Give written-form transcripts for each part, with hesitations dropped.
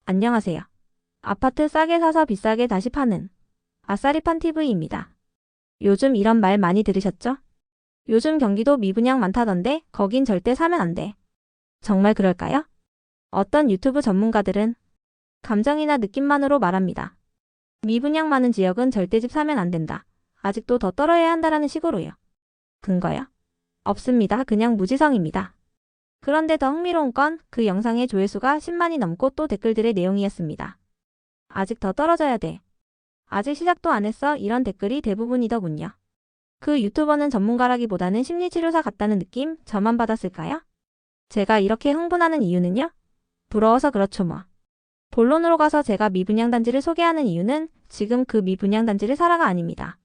안녕하세요. 아파트 싸게 사서 비싸게 다시 파는 아싸리판 TV입니다. 요즘 이런 말 많이 들으셨죠? 요즘 경기도 미분양 많다던데 거긴 절대 사면 안 돼. 정말 그럴까요? 어떤 유튜브 전문가들은 감정이나 느낌만으로 말합니다. 미분양 많은 지역은 절대 집 사면 안 된다. 아직도 더 떨어야 한다라는 식으로요. 근거요? 없습니다. 그냥 무지성입니다. 그런데 더 흥미로운 건 그 영상의 조회수가 10만이 넘고 또 댓글들의 내용이었습니다. 아직 더 떨어져야 돼. 아직 시작도 안 했어. 이런 댓글이 대부분이더군요. 그 유튜버는 전문가라기보다는 심리치료사 같다는 느낌 저만 받았을까요? 제가 이렇게 흥분하는 이유는요? 부러워서 그렇죠 뭐. 본론으로 가서 제가 미분양 단지를 소개하는 이유는 지금 그 미분양 단지를 사라가 아닙니다.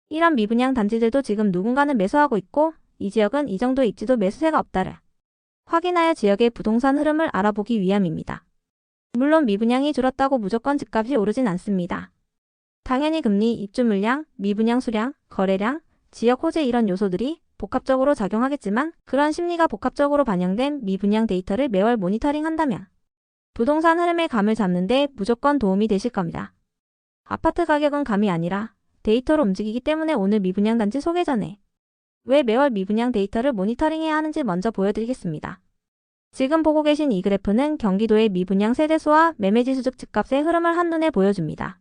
이런 미분양 단지들도 지금 누군가는 매수하고 있고 이 지역은 이 정도의 입지도 매수세가 없다를 확인하여 지역의 부동산 흐름을 알아보기 위함입니다. 물론 미분양이 줄었다고 무조건 집값이 오르진 않습니다. 당연히 금리, 입주 물량, 미분양 수량, 거래량, 지역 호재 이런 요소들이 복합적으로 작용하겠지만 그런 심리가 복합적으로 반영된 미분양 데이터를 매월 모니터링한다면 부동산 흐름의 감을 잡는 데 무조건 도움이 되실 겁니다. 아파트 가격은 감이 아니라 데이터로 움직이기 때문에 오늘 미분양 단지 소개 전에 왜 매월 미분양 데이터를 모니터링해야 하는지 먼저 보여드리겠습니다. 지금 보고 계신 이 그래프는 경기도의 미분양 세대수와 매매지수 즉 집값의 흐름을 한눈에 보여줍니다.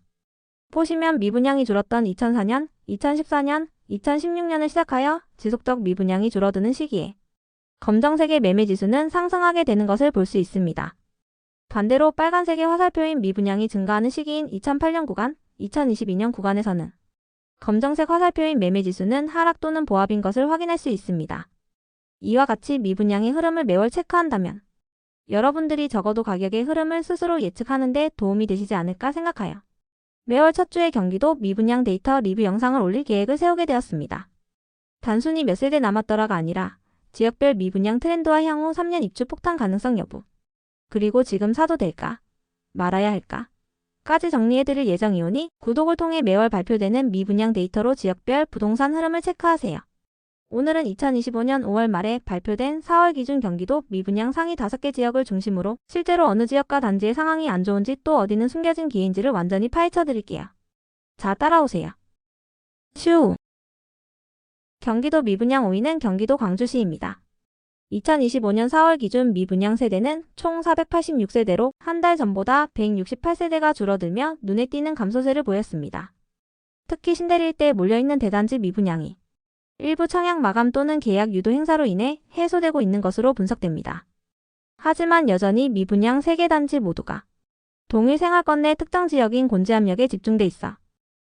보시면 미분양이 줄었던 2004년, 2014년, 2016년을 시작하여 지속적 미분양이 줄어드는 시기에 검정색의 매매지수는 상승하게 되는 것을 볼 수 있습니다. 반대로 빨간색의 화살표인 미분양이 증가하는 시기인 2008년 구간, 2022년 구간에서는 검정색 화살표인 매매지수는 하락 또는 보합인 것을 확인할 수 있습니다. 이와 같이 미분양의 흐름을 매월 체크한다면 여러분들이 적어도 가격의 흐름을 스스로 예측하는 데 도움이 되시지 않을까 생각하여 매월 첫 주에 경기도 미분양 데이터 리뷰 영상을 올릴 계획을 세우게 되었습니다. 단순히 몇 세대 남았더라가 아니라 지역별 미분양 트렌드와 향후 3년 입주 폭탄 가능성 여부, 그리고 지금 사도 될까, 말아야 할까 까지 정리해드릴 예정이오니 구독을 통해 매월 발표되는 미분양 데이터로 지역별 부동산 흐름을 체크하세요. 오늘은 2025년 5월 말에 발표된 4월 기준 경기도 미분양 상위 5개 지역을 중심으로 실제로 어느 지역과 단지의 상황이 안 좋은지 또 어디는 숨겨진 기회인지를 완전히 파헤쳐 드릴게요. 자, 따라오세요. 슈! 경기도 미분양 5위는 경기도 광주시입니다. 2025년 4월 기준 미분양 세대는 총 486세대로 한 달 전보다 168세대가 줄어들며 눈에 띄는 감소세를 보였습니다. 특히 신대리 일대에 몰려있는 대단지 미분양이 일부 청약 마감 또는 계약 유도 행사로 인해 해소되고 있는 것으로 분석됩니다. 하지만 여전히 미분양 3개 단지 모두가 동일 생활권 내 특정 지역인 곤지암역에 집중돼 있어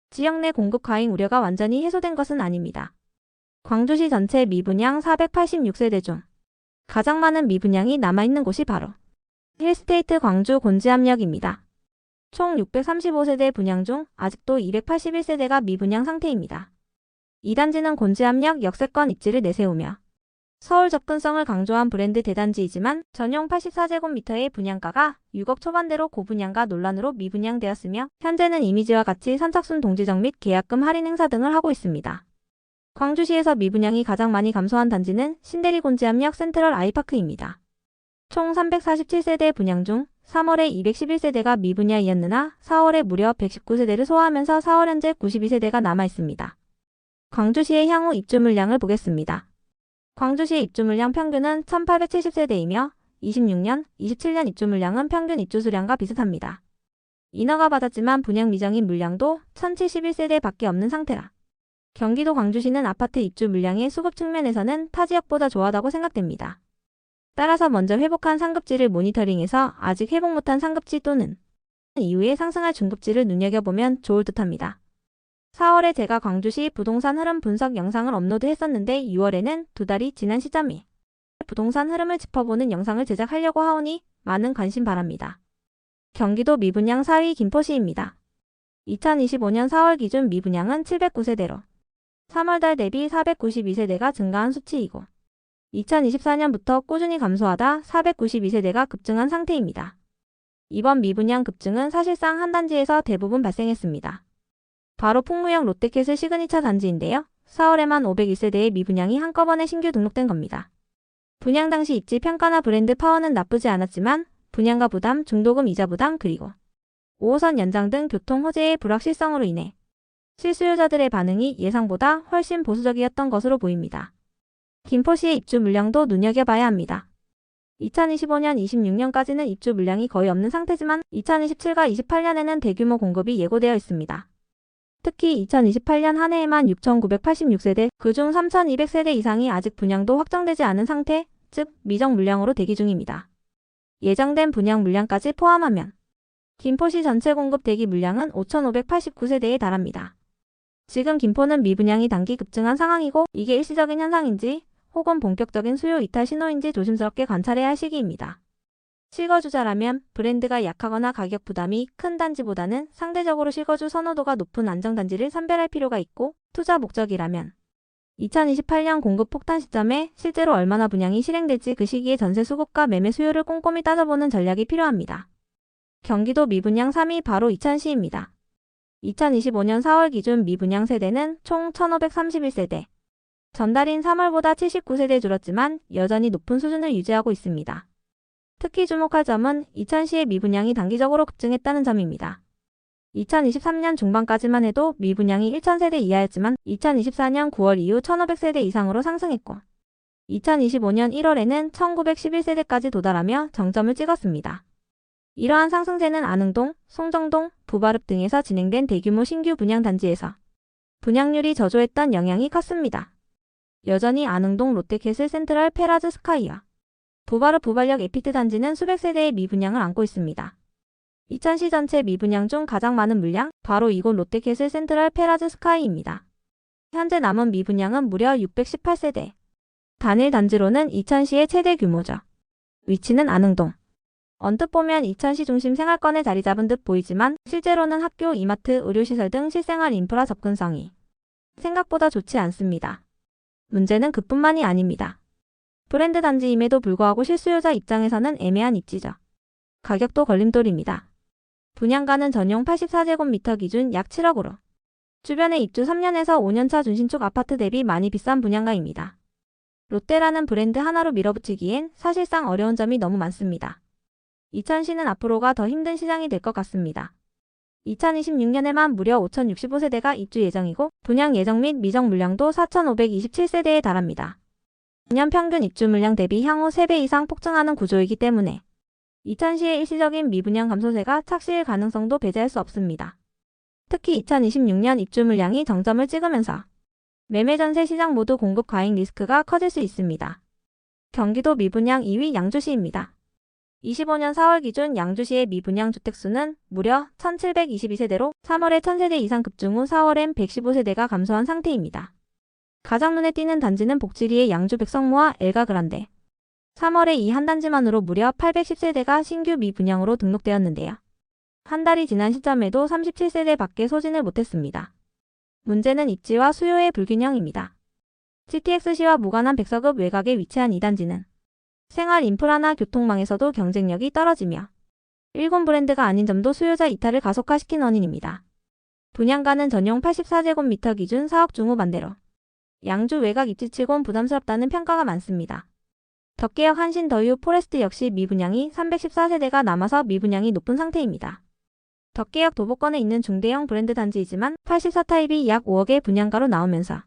지역 내 공급 과잉 우려가 완전히 해소된 것은 아닙니다. 광주시 전체 미분양 486세대 중 가장 많은 미분양이 남아있는 곳이 바로 힐스테이트 광주 곤지암역입니다. 총 635세대 분양 중 아직도 281세대가 미분양 상태입니다. 이 단지는 곤지암역 역세권 입지를 내세우며 서울 접근성을 강조한 브랜드 대단지이지만 전용 84제곱미터의 분양가가 6억 초반대로 고분양가 논란으로 미분양되었으며 현재는 이미지와 같이 선착순 동지적 및 계약금 할인 행사 등을 하고 있습니다. 광주시에서 미분양이 가장 많이 감소한 단지는 신대리 곤지암역 센트럴 아이파크입니다. 총 347세대 분양 중 3월에 211세대가 미분양이었으나 4월에 무려 119세대를 소화하면서 4월 현재 92세대가 남아있습니다. 광주시의 향후 입주 물량을 보겠습니다. 광주시의 입주 물량 평균은 1870세대이며 26년, 27년 입주 물량은 평균 입주 수량과 비슷합니다. 인허가 받았지만 분양 미정인 물량도 1071세대 밖에 없는 상태라 경기도 광주시는 아파트 입주 물량의 수급 측면에서는 타 지역보다 좋아하다고 생각됩니다. 따라서 먼저 회복한 상급지를 모니터링해서 아직 회복 못한 상급지 또는 이후에 상승할 중급지를 눈여겨보면 좋을 듯합니다. 4월에 제가 광주시 부동산 흐름 분석 영상을 업로드했었는데 6월에는 2달이 지난 시점에 부동산 흐름을 짚어보는 영상을 제작하려고 하오니 많은 관심 바랍니다. 경기도 미분양 4위 김포시입니다. 2025년 4월 기준 미분양은 709세대로 3월달 대비 492세대가 증가한 수치이고 2024년부터 꾸준히 감소하다 492세대가 급증한 상태입니다. 이번 미분양 급증은 사실상 한 단지에서 대부분 발생했습니다. 바로 풍무역 롯데캐슬 시그니처 단지인데요. 4월에만 501세대의 미분양이 한꺼번에 신규 등록된 겁니다. 분양 당시 입지 평가나 브랜드 파워는 나쁘지 않았지만 분양가 부담, 중도금 이자 부담, 그리고 5호선 연장 등 교통 호재의 불확실성으로 인해 실수요자들의 반응이 예상보다 훨씬 보수적이었던 것으로 보입니다. 김포시의 입주 물량도 눈여겨봐야 합니다. 2025년, 26년까지는 입주 물량이 거의 없는 상태지만 2027과 28년에는 대규모 공급이 예고되어 있습니다. 특히 2028년 한 해에만 6,986세대, 그중 3,200세대 이상이 아직 분양도 확정되지 않은 상태, 즉 미정 물량으로 대기 중입니다. 예정된 분양 물량까지 포함하면 김포시 전체 공급 대기 물량은 5,589세대에 달합니다. 지금 김포는 미분양이 단기 급증한 상황이고 이게 일시적인 현상인지 혹은 본격적인 수요 이탈 신호인지 조심스럽게 관찰해야 할 시기입니다. 실거주자라면 브랜드가 약하거나 가격 부담이 큰 단지보다는 상대적으로 실거주 선호도가 높은 안정단지를 선별할 필요가 있고, 투자 목적이라면 2028년 공급 폭탄 시점에 실제로 얼마나 분양이 실행될지 그 시기에 전세 수급과 매매 수요를 꼼꼼히 따져보는 전략이 필요합니다. 경기도 미분양 3위 바로 이천시입니다. 2025년 4월 기준 미분양 세대는 총 1,531세대. 전달인 3월보다 79세대 줄었지만 여전히 높은 수준을 유지하고 있습니다. 특히 주목할 점은 이천시의 미분양이 단기적으로 급증했다는 점입니다. 2023년 중반까지만 해도 미분양이 1,000세대 이하였지만 2024년 9월 이후 1,500세대 이상으로 상승했고 2025년 1월에는 1,911세대까지 도달하며 정점을 찍었습니다. 이러한 상승세는 안흥동, 송정동, 부바릅 등에서 진행된 대규모 신규 분양 단지에서 분양률이 저조했던 영향이 컸습니다. 여전히 안흥동 롯데캐슬 센트럴 페라즈 스카이와 부바르 부발역 에피트 단지는 수백 세대의 미분양을 안고 있습니다. 이천시 전체 미분양 중 가장 많은 물량, 바로 이곳 롯데캐슬 센트럴 페라즈 스카이입니다. 현재 남은 미분양은 무려 618세대. 단일 단지로는 이천시의 최대 규모죠. 위치는 안흥동. 언뜻 보면 이천시 중심 생활권에 자리 잡은 듯 보이지만 실제로는 학교, 이마트, 의료시설 등 실생활 인프라 접근성이 생각보다 좋지 않습니다. 문제는 그뿐만이 아닙니다. 브랜드 단지임에도 불구하고 실수요자 입장에서는 애매한 입지죠. 가격도 걸림돌입니다. 분양가는 전용 84제곱미터 기준 약 7억으로 주변에 입주 3년에서 5년차 준신축 아파트 대비 많이 비싼 분양가입니다. 롯데라는 브랜드 하나로 밀어붙이기엔 사실상 어려운 점이 너무 많습니다. 이천시는 앞으로가 더 힘든 시장이 될 것 같습니다. 2026년에만 무려 5,065세대가 입주 예정이고 분양 예정 및 미정 물량도 4,527세대에 달합니다. 년 평균 입주 물량 대비 향후 3배 이상 폭증하는 구조이기 때문에 이천시의 일시적인 미분양 감소세가 착시일 가능성도 배제할 수 없습니다. 특히 2026년 입주 물량이 정점을 찍으면서 매매 전세 시장 모두 공급 과잉 리스크가 커질 수 있습니다. 경기도 미분양 2위 양주시입니다. 25년 4월 기준 양주시의 미분양 주택수는 무려 1,722세대로 3월에 1,000세대 이상 급증 후 4월엔 115세대가 감소한 상태입니다. 가장 눈에 띄는 단지는 복지리의 양주 백성모와 엘가그란데. 3월에 이 한 단지만으로 무려 810세대가 신규 미분양으로 등록되었는데요. 한 달이 지난 시점에도 37세대밖에 소진을 못했습니다. 문제는 입지와 수요의 불균형입니다. GTX시와 무관한 백서급 외곽에 위치한 이 단지는 생활 인프라나 교통망에서도 경쟁력이 떨어지며 일군 브랜드가 아닌 점도 수요자 이탈을 가속화시킨 원인입니다. 분양가는 전용 84제곱미터 기준 4억 중후반대로 양주 외곽 입지치곤 부담스럽다는 평가가 많습니다. 덕계역 한신 더유 포레스트 역시 미분양이 314세대가 남아서 미분양이 높은 상태입니다. 덕계역 도보권에 있는 중대형 브랜드 단지이지만 84타입이 약 5억의 분양가로 나오면서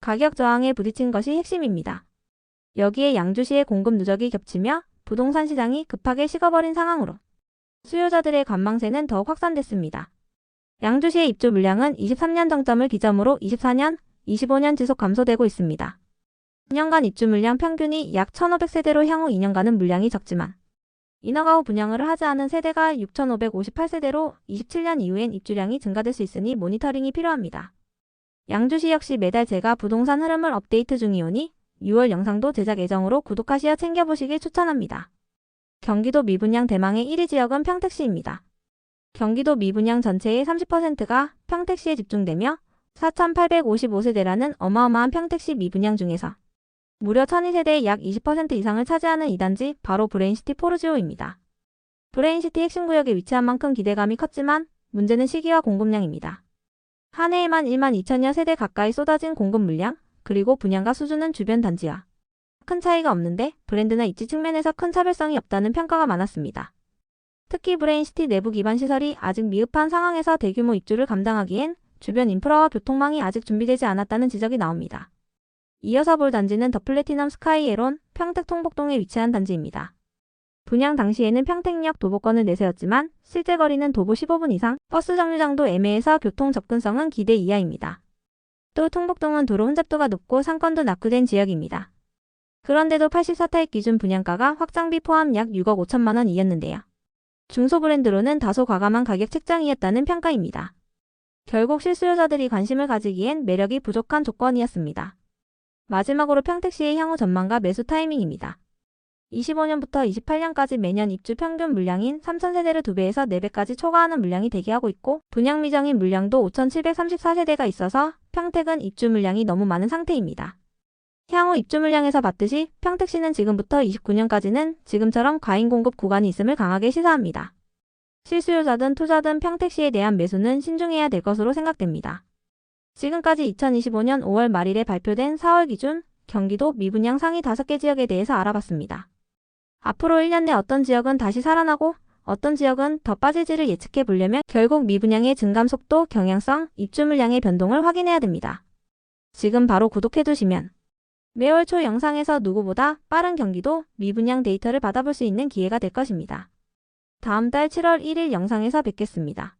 가격 저항에 부딪힌 것이 핵심입니다. 여기에 양주시의 공급 누적이 겹치며 부동산 시장이 급하게 식어버린 상황으로 수요자들의 관망세는 더욱 확산됐습니다. 양주시의 입주 물량은 23년 정점을 기점으로 24년, 25년 지속 감소되고 있습니다. 2년간 입주 물량 평균이 약 1,500세대로 향후 2년간은 물량이 적지만 인허가 후 분양을 하지 않은 세대가 6,558세대로 27년 이후엔 입주량이 증가될 수 있으니 모니터링이 필요합니다. 양주시 역시 매달 제가 부동산 흐름을 업데이트 중이오니 6월 영상도 제작 예정으로 구독하시어 챙겨보시길 추천합니다. 경기도 미분양 대망의 1위 지역은 평택시입니다. 경기도 미분양 전체의 30%가 평택시에 집중되며 4,855세대라는 어마어마한 평택시 미분양 중에서 무려 1,002세대의 약 20% 이상을 차지하는 이 단지 바로 브레인시티 포르지오입니다. 브레인시티 핵심 구역에 위치한 만큼 기대감이 컸지만 문제는 시기와 공급량입니다. 한 해에만 1만 2천여 세대 가까이 쏟아진 공급 물량, 그리고 분양가 수준은 주변 단지와 큰 차이가 없는데 브랜드나 입지 측면에서 큰 차별성이 없다는 평가가 많았습니다. 특히 브레인시티 내부 기반 시설이 아직 미흡한 상황에서 대규모 입주를 감당하기엔 주변 인프라와 교통망이 아직 준비되지 않았다는 지적이 나옵니다. 이어서 볼 단지는 더 플래티넘 스카이에론 평택 통복동에 위치한 단지입니다. 분양 당시에는 평택역 도보권을 내세웠지만 실제 거리는 도보 15분 이상, 버스 정류장도 애매해서 교통 접근성은 기대 이하입니다. 또 통복동은 도로 혼잡도가 높고 상권도 낙후된 지역입니다. 그런데도 84타입 기준 분양가가 확장비 포함 약 6억 5천만 원이었는데요. 중소브랜드로는 다소 과감한 가격 책정이었다는 평가입니다. 결국 실수요자들이 관심을 가지기엔 매력이 부족한 조건이었습니다. 마지막으로 평택시의 향후 전망과 매수 타이밍입니다. 25년부터 28년까지 매년 입주 평균 물량인 3,000세대를 2배에서 4배까지 초과하는 물량이 대기하고 있고 분양 미정인 물량도 5,734세대가 있어서 평택은 입주 물량이 너무 많은 상태입니다. 향후 입주 물량에서 봤듯이 평택시는 지금부터 29년까지는 지금처럼 과잉 공급 구간이 있음을 강하게 시사합니다. 실수요자든 투자든 평택시에 대한 매수는 신중해야 될 것으로 생각됩니다. 지금까지 2025년 5월 말일에 발표된 4월 기준 경기도 미분양 상위 5개 지역에 대해서 알아봤습니다. 앞으로 1년 내 어떤 지역은 다시 살아나고 어떤 지역은 더 빠질지를 예측해 보려면 결국 미분양의 증감 속도, 경향성, 입주 물량의 변동을 확인해야 됩니다. 지금 바로 구독해 두시면 매월 초 영상에서 누구보다 빠른 경기도 미분양 데이터를 받아볼 수 있는 기회가 될 것입니다. 다음 달 7월 1일 영상에서 뵙겠습니다.